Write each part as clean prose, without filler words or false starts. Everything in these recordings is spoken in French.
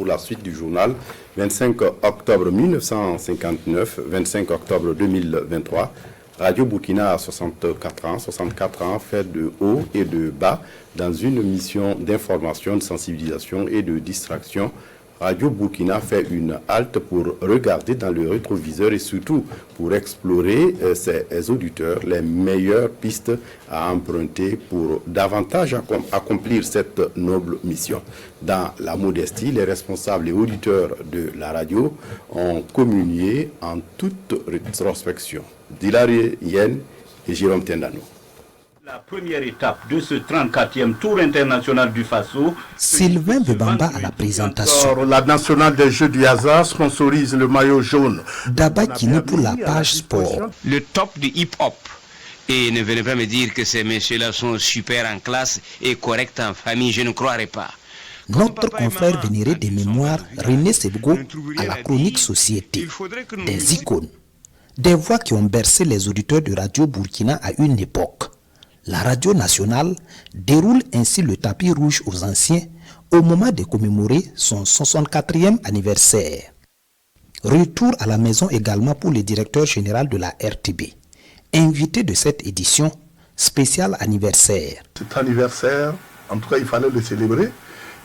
Pour la suite du journal, 25 octobre 1959, 25 octobre 2023, Radio Burkina a 64 ans, fait de haut et de bas dans une mission d'information, de sensibilisation et de distraction. Radio Burkina fait une halte pour regarder dans le rétroviseur et surtout pour explorer ses auditeurs les meilleures pistes à emprunter pour davantage accomplir cette noble mission. Dans la modestie, les responsables et auditeurs de la radio ont communié en toute rétrospection. Dilari Yen et Jérôme Tendano. La première étape de ce 34e tour international du Faso. Sylvain Bebamba à la présentation. La nationale des Jeux du hasard sponsorise le maillot jaune. Daba Kini pour la page sport. Le top du hip-hop. Et ne venez pas me dire que ces messieurs-là sont super en classe et corrects en famille, je ne croirais pas. Notre confrère vénéré des mémoires, René Sebgo, à la chronique Société. Des icônes. Des voix qui ont bercé les auditeurs de Radio Burkina à une époque. La radio nationale déroule ainsi le tapis rouge aux anciens au moment de commémorer son 64e anniversaire. Retour à la maison également pour le directeur général de la RTB. Invité de cette édition, spécial anniversaire. Cet anniversaire, en tout cas, il fallait le célébrer.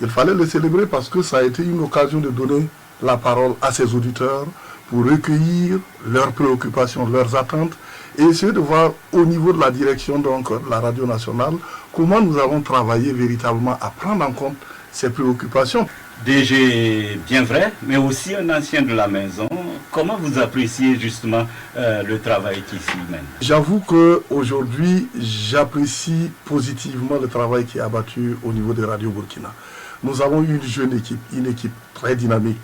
Il fallait le célébrer parce que ça a été une occasion de donner la parole à ses auditeurs pour recueillir leurs préoccupations, leurs attentes et essayer de voir au niveau de la direction, donc la radio nationale, comment nous avons travaillé véritablement à prendre en compte ces préoccupations. DG bien vrai, mais aussi un ancien de la maison. Comment vous appréciez justement le travail qui s'y mène? J'avoue qu'aujourd'hui, j'apprécie positivement le travail qui est abattu au niveau de Radio Burkina. Nous avons une jeune équipe, une équipe très dynamique,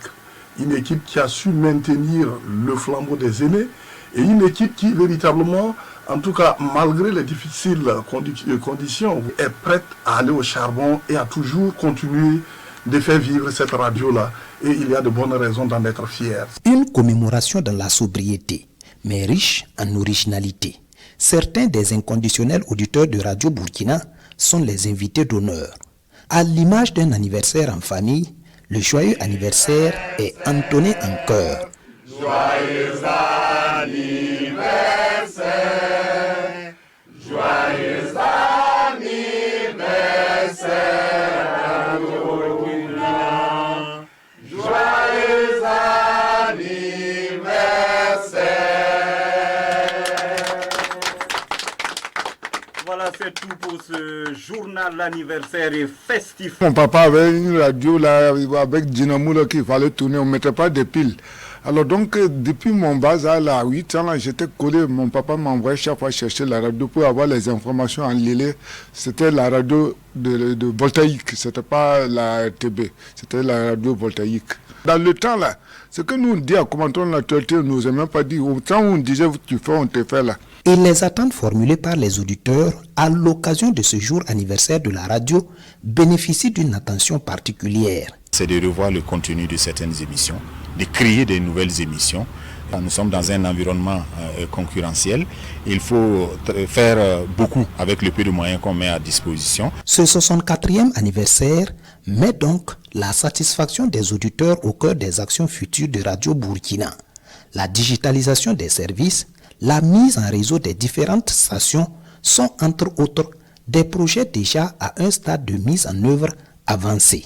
une équipe qui a su maintenir le flambeau des aînés et une équipe qui véritablement, en tout cas malgré les difficiles conditions, est prête à aller au charbon et à toujours continuer de faire vivre cette radio-là. Et il y a de bonnes raisons d'en être fiers. Une commémoration dans la sobriété, mais riche en originalité. Certains des inconditionnels auditeurs de Radio Burkina sont les invités d'honneur. À l'image d'un anniversaire en famille, le joyeux anniversaire est entonné en chœur. Joyeux anniversaire, joyeux anniversaire, joyeux anniversaire. Voilà, c'est tout pour ce journal anniversaire et festif. Mon papa avait une radio là avec dynamo là, qu'il fallait tourner, on ne mettait pas de piles. Alors donc, depuis mon bas âge, à 8 ans, là, j'étais collé, mon papa m'envoyait chaque fois chercher la radio pour avoir les informations en ligne. C'était la radio de voltaïque, c'était pas la TB, c'était la radio voltaïque. Dans le temps là, ce que nous on dit à commentaire de l'actualité, nous n'avons même pas dit, au temps où on disait tu fais, on te fait là. Et les attentes formulées par les auditeurs à l'occasion de ce jour anniversaire de la radio bénéficient d'une attention particulière. C'est de revoir le contenu de certaines émissions, de créer de nouvelles émissions. Nous sommes dans un environnement concurrentiel. Il faut faire beaucoup avec le peu de moyens qu'on met à disposition. Ce 64e anniversaire met donc la satisfaction des auditeurs au cœur des actions futures de Radio Burkina. La digitalisation des services, la mise en réseau des différentes stations sont entre autres des projets déjà à un stade de mise en œuvre avancé.